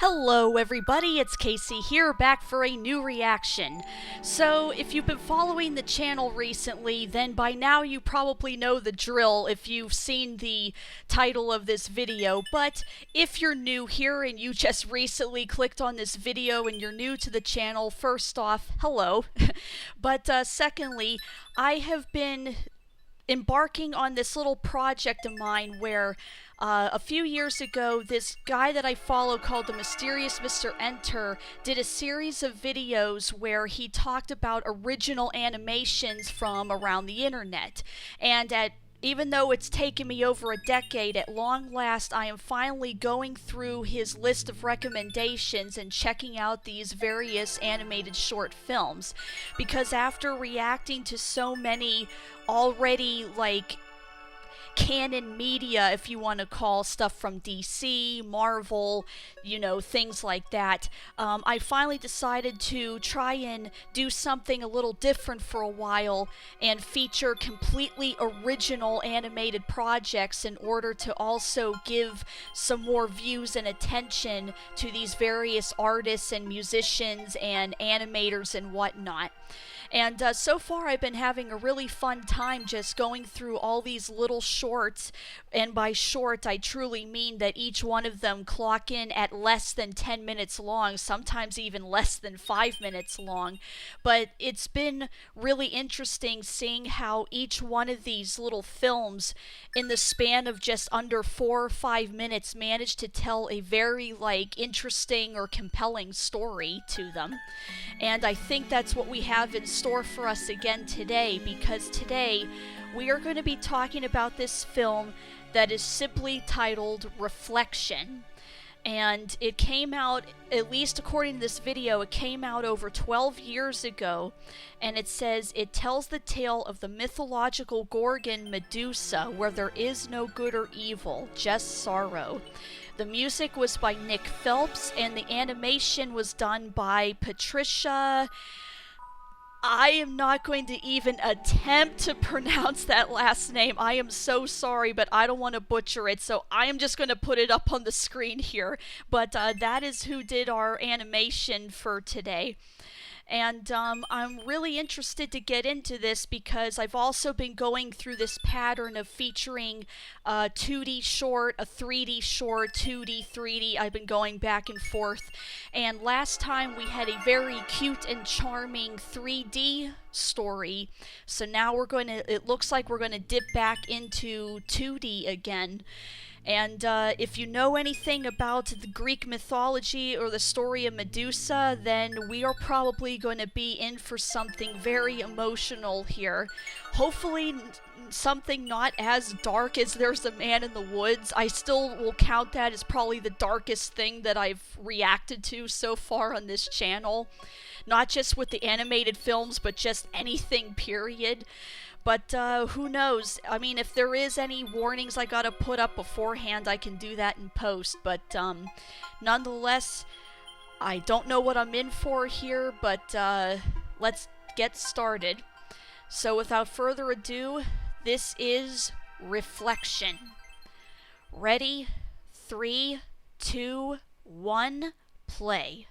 Hello everybody, it's Casey here, back for a new reaction. So, if you've been following the channel recently, then by now you probably know the drill if you've seen the title of this video, but if you're new here and you just recently clicked on this video and you're new to the channel, first off, hello. But secondly, I have been embarking on this little project of mine where a few years ago, this guy that I follow called the Mysterious Mr. Enter did a series of videos where he talked about original animations from around the internet. And even though it's taken me over a decade, at long last I am finally going through his list of recommendations and checking out these various animated short films. Because after reacting to so many already, canon media, if you want to call stuff from DC, Marvel, things like that, I finally decided to try and do something a little different for a while and feature completely original animated projects in order to also give some more views and attention to these various artists and musicians and animators and whatnot. And so far I've been having a really fun time just going through all these little shorts, and by short I truly mean that each one of them clock in at less than 10 minutes long, sometimes even less than 5 minutes long. But it's been really interesting seeing how each one of these little films in the span of just under 4 or 5 minutes managed to tell a very interesting or compelling story to them. And I think that's what we have in store for us again today, because today we are going to be talking about this film that is simply titled Reflection. And it came out, at least according to this video, it came out over 12 years ago, and it says it tells the tale of the mythological Gorgon Medusa, where there is no good or evil, just sorrow. The music was by Nick Phelps, and the animation was done by Patricia. I am not going to even attempt to pronounce that last name. I am so sorry, but I don't want to butcher it, so I am just going to put it up on the screen here. But that is who did our animation for today. And I'm really interested to get into this because I've also been going through this pattern of featuring a 2D short, a 3D short, 2D, 3D. I've been going back and forth. And last time we had a very cute and charming 3D story. So now it looks like we're going to dip back into 2D again. And if you know anything about the Greek mythology or the story of Medusa, then we are probably going to be in for something very emotional here. Hopefully something not as dark as There's a Man in the Woods. I still will count that as probably the darkest thing that I've reacted to so far on this channel. Not just with the animated films, but just anything, period. But who knows? I mean, if there is any warnings I gotta put up beforehand, I can do that in post. But nonetheless, I don't know what I'm in for here, but let's get started. So without further ado, this is Reflection. Ready? 3, 2, 1, play.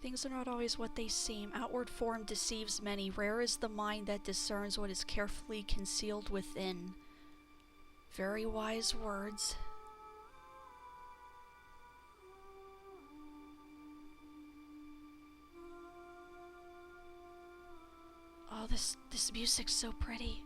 Things are not always what they seem. Outward form deceives many. Rare is the mind that discerns what is carefully concealed within. Very wise words. Oh, this music's so pretty.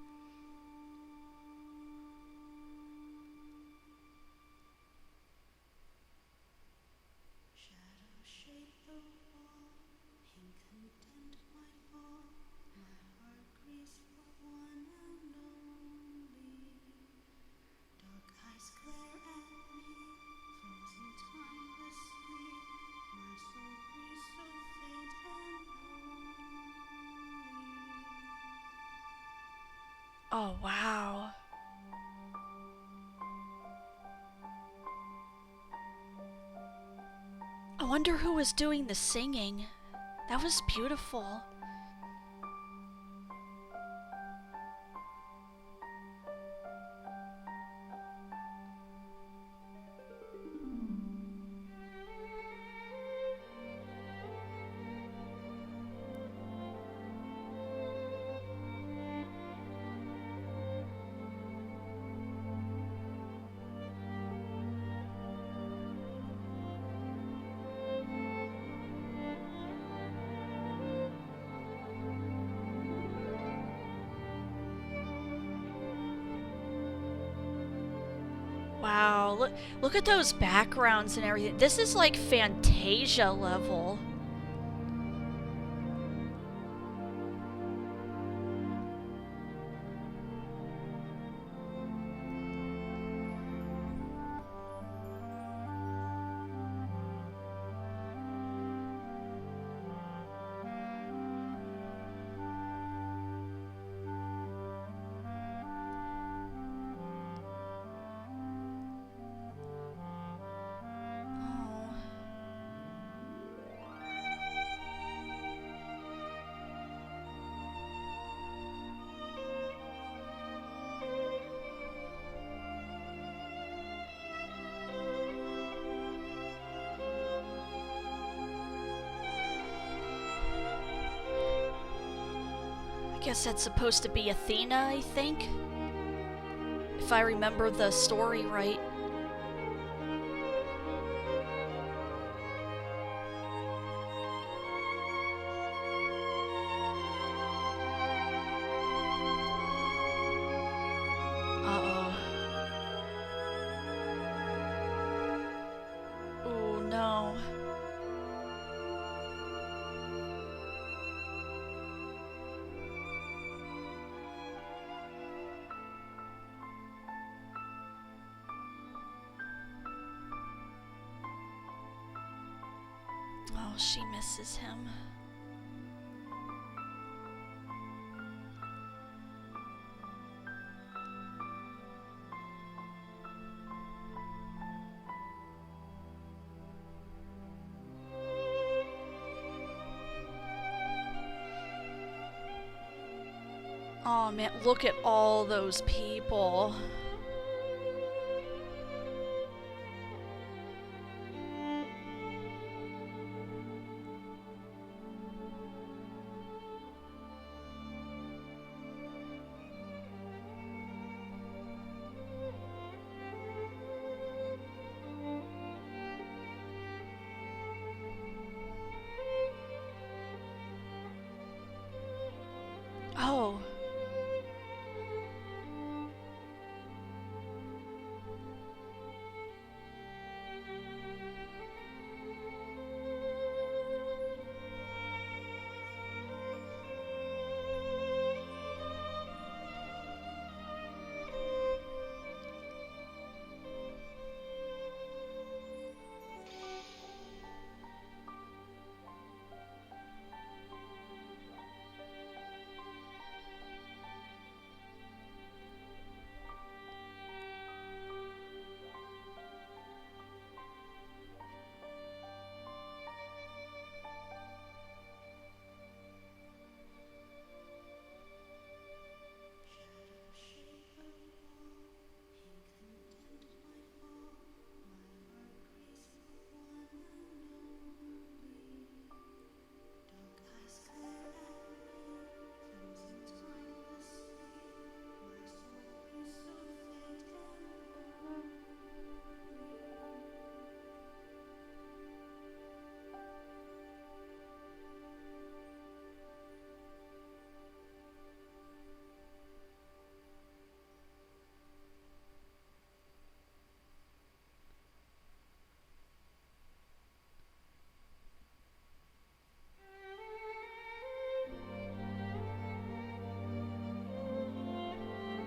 Oh, wow. I wonder who was doing the singing. That was beautiful. Wow, look at those backgrounds and everything. This is like Fantasia level. I guess that's supposed to be Athena, I think. If I remember the story right. Uh-oh. Oh no. Oh, she misses him. Oh man, look at all those people. Oh.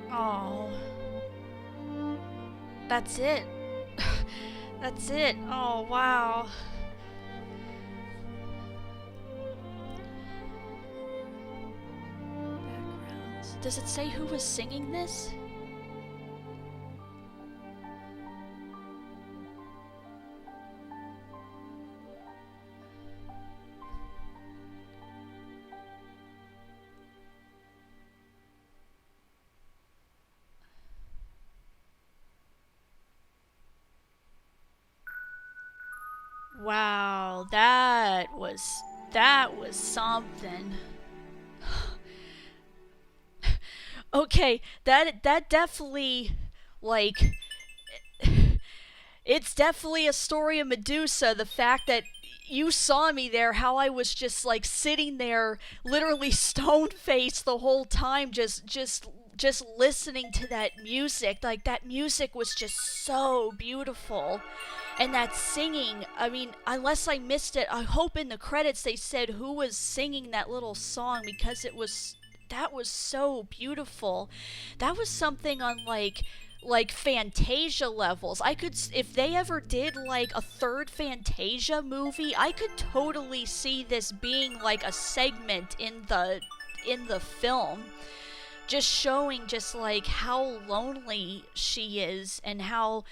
Oh. That's it. That's it. Oh, wow. Backgrounds. Does it say who was singing this? Wow, that was something. Okay, that definitely, like, it's definitely a story of Medusa. The fact that you saw me there, how I was just like sitting there, literally stone faced the whole time, just just listening to that music, like that music was just so beautiful. And that singing, I mean, unless I missed it, I hope in the credits they said who was singing that little song, because that was so beautiful. That was something on like Fantasia levels. I could, if they ever did like a third Fantasia movie, I could totally see this being like a segment in the film, just showing just like how lonely she is, and how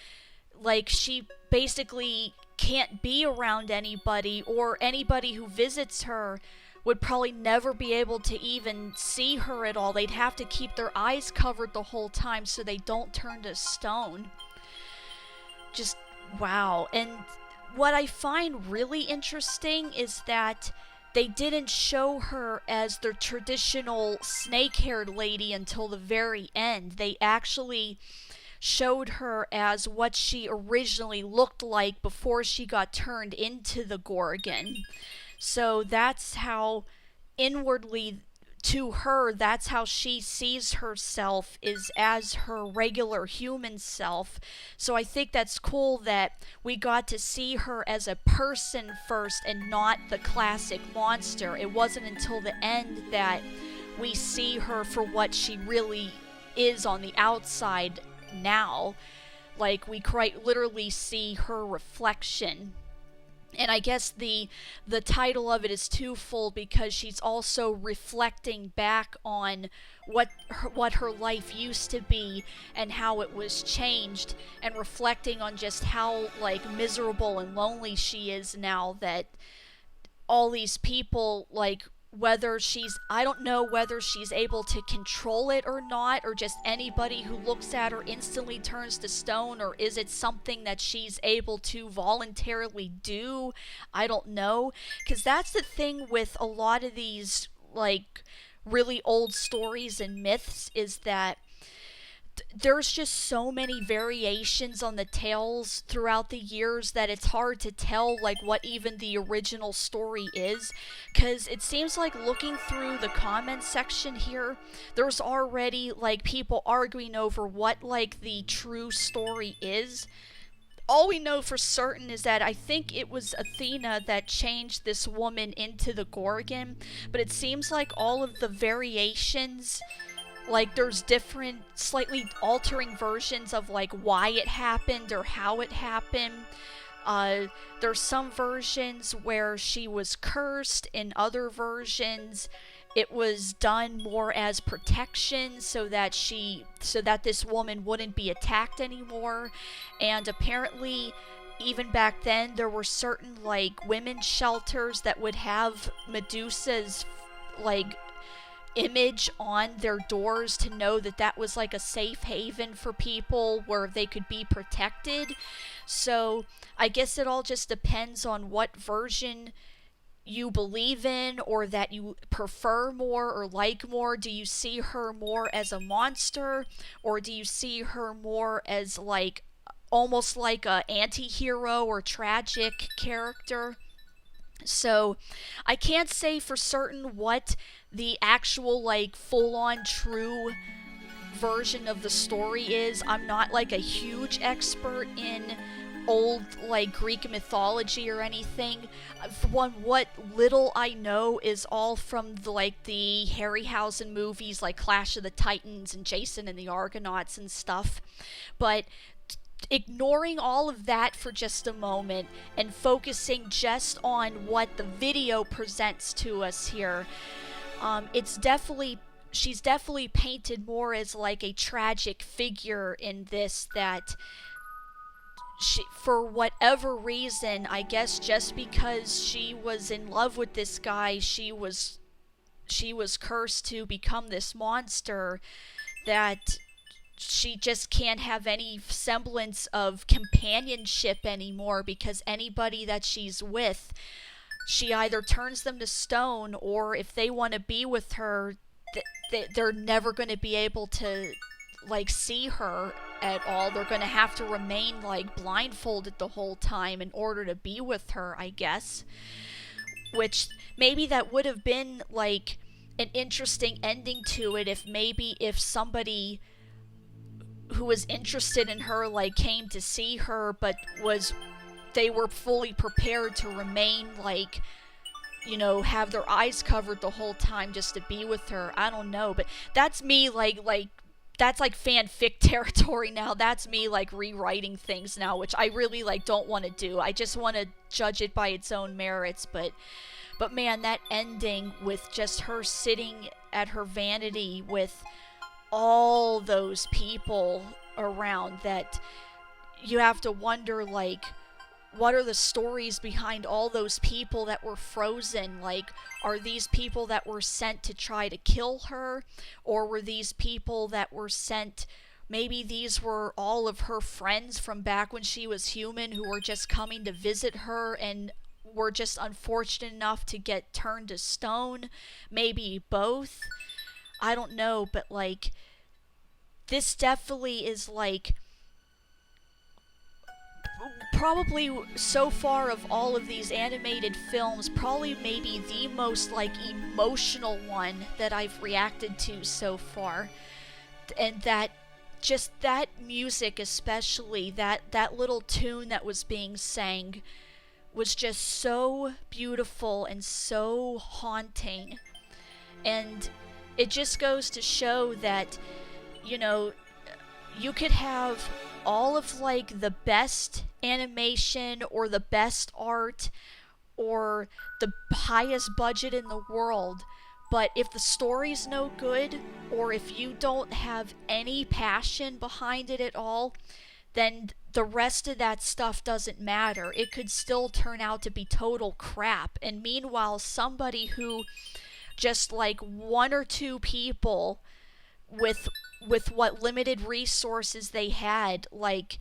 like she basically can't be around anybody, or anybody who visits her would probably never be able to even see her at all. They'd have to keep their eyes covered the whole time so they don't turn to stone. Just wow. And what I find really interesting is that they didn't show her as the traditional snake-haired lady until the very end. They actually showed her as what she originally looked like before she got turned into the Gorgon. So that's how inwardly, to her, that's how she sees herself, is as her regular human self. So I think that's cool that we got to see her as a person first and not the classic monster. It wasn't until the end that we see her for what she really is on the outside now. Like, we quite literally see her reflection. And I guess the title of it is twofold, because she's also reflecting back on what her life used to be and how it was changed, and reflecting on just how like miserable and lonely she is now, that all these people, like, whether she's, I don't know whether she's able to control it or not, or just anybody who looks at her instantly turns to stone, or is it something that she's able to voluntarily do? I don't know, because that's the thing with a lot of these like really old stories and myths, is that there's just so many variations on the tales throughout the years that it's hard to tell like what even the original story is, because it seems like, looking through the comments section here, there's already like people arguing over what like the true story is. All we know for certain is that I think it was Athena that changed this woman into the Gorgon, but it seems like all of the variations, like, there's different, slightly altering versions of like why it happened or how it happened. There's some versions where she was cursed. In other versions, it was done more as protection, so that this woman wouldn't be attacked anymore. And apparently, even back then, there were certain like women's shelters that would have Medusa's like image on their doors to know that that was like a safe haven for people where they could be protected. So I guess it all just depends on what version you believe in, or that you prefer more or like more. Do you see her more as a monster, or do you see her more as like almost like a anti-hero or tragic character? So I can't say for certain what the actual like full-on true version of the story is. I'm not like a huge expert in old like Greek mythology or anything. For one, what little I know is all from the Harryhausen movies, like Clash of the Titans and Jason and the Argonauts and stuff. But ignoring all of that for just a moment and focusing just on what the video presents to us here, she's definitely painted more as like a tragic figure in this, that she, for whatever reason, I guess just because she was in love with this guy, she was cursed to become this monster, that she just can't have any semblance of companionship anymore, because anybody that she's with, she either turns them to stone, or if they want to be with her, they're never going to be able to like see her at all. They're going to have to remain like blindfolded the whole time in order to be with her, I guess. Which maybe that would have been like an interesting ending to it if somebody who was interested in her like came to see her, but they were fully prepared to remain like, have their eyes covered the whole time just to be with her. I don't know, but that's me like that's like fanfic territory now. That's me like rewriting things now, which I really like don't want to do. I just want to judge it by its own merits, but man, that ending with just her sitting at her vanity with all those people around, that you have to wonder like, what are the stories behind all those people that were frozen? Like, are these people that were sent to try to kill her? Or were these people that were sent, maybe these were all of her friends from back when she was human who were just coming to visit her and were just unfortunate enough to get turned to stone? Maybe both? I don't know, but like, this definitely is like, probably so far of all of these animated films, probably maybe the most like emotional one that I've reacted to so far. And that, just that music, especially that little tune that was being sang, was just so beautiful and so haunting. And it just goes to show that, you could have all of like the best animation or the best art or the highest budget in the world, but if the story's no good, or if you don't have any passion behind it at all, then the rest of that stuff doesn't matter. It could still turn out to be total crap. And meanwhile, somebody who, just like one or two people with what limited resources they had, like,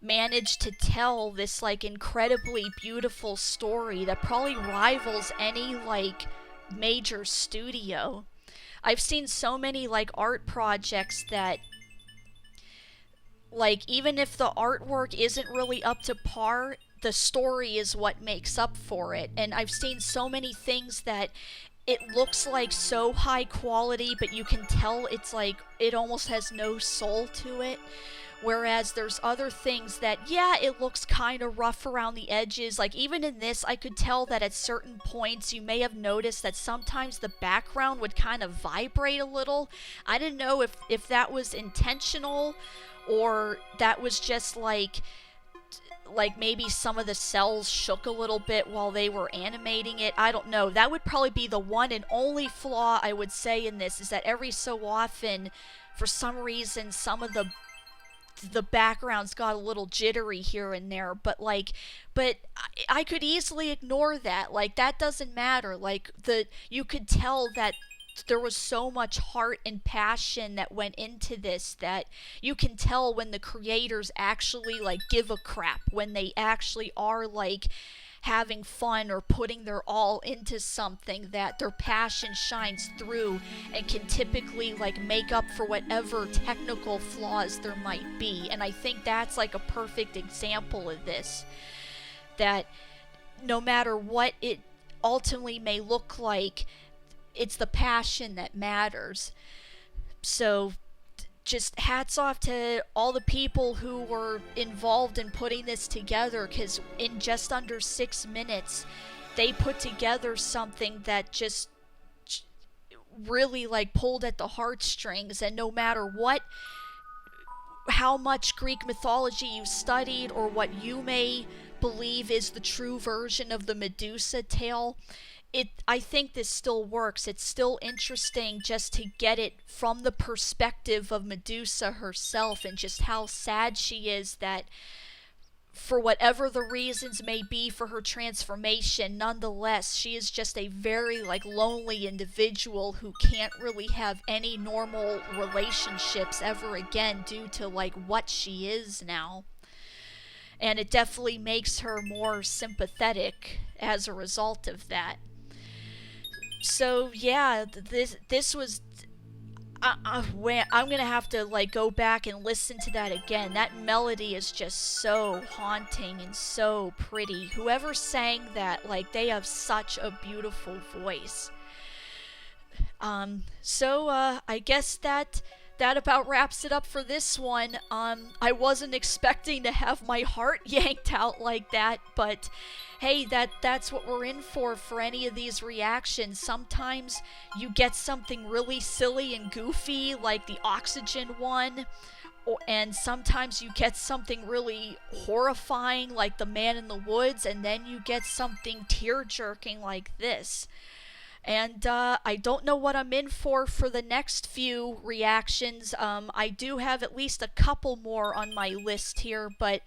managed to tell this like incredibly beautiful story that probably rivals any like major studio. I've seen so many like art projects that, like, even if the artwork isn't really up to par, the story is what makes up for it. And I've seen so many things that it looks like so high quality, but you can tell it's like, it almost has no soul to it. Whereas there's other things that, yeah, it looks kind of rough around the edges. Like, even in this, I could tell that at certain points, you may have noticed that sometimes the background would kind of vibrate a little. I didn't know if that was intentional, or that was just like maybe some of the cells shook a little bit while they were animating it. I don't know. That would probably be the one and only flaw I would say in this, is that every so often, for some reason, some of the backgrounds got a little jittery here and there, but I could easily ignore that. Like, that doesn't matter. Like, you could tell that there was so much heart and passion that went into this, that you can tell when the creators actually like give a crap, when they actually are like having fun or putting their all into something, that their passion shines through and can typically like make up for whatever technical flaws there might be. And I think that's like a perfect example of this, that no matter what it ultimately may look like, it's the passion that matters. So just hats off to all the people who were involved in putting this together, because in just under 6 minutes they put together something that just really like pulled at the heartstrings. And no matter how much Greek mythology you've studied, or what you may believe is the true version of the Medusa tale, I think this still works. It's still interesting just to get it from the perspective of Medusa herself, and just how sad she is that, for whatever the reasons may be for her transformation, nonetheless, she is just a very like lonely individual who can't really have any normal relationships ever again due to like what she is now. And it definitely makes her more sympathetic as a result of that. So yeah, this was, I'm gonna have to like go back and listen to that again. That melody is just so haunting and so pretty. Whoever sang that, like, they have such a beautiful voice. I guess that about wraps it up for this one. I wasn't expecting to have my heart yanked out like that, but hey, that's what we're in for any of these reactions. Sometimes you get something really silly and goofy, like the oxygen one, and sometimes you get something really horrifying, like the man in the woods, and then you get something tear-jerking like this. And I don't know what I'm in for the next few reactions. I do have at least a couple more on my list here, but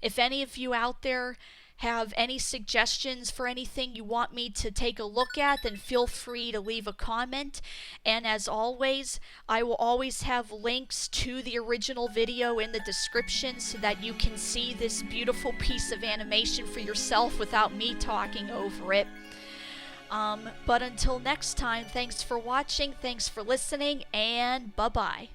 if any of you out there have any suggestions for anything you want me to take a look at, then feel free to leave a comment. And as always, I will always have links to the original video in the description so that you can see this beautiful piece of animation for yourself without me talking over it. But until next time, thanks for watching, thanks for listening, and bye-bye.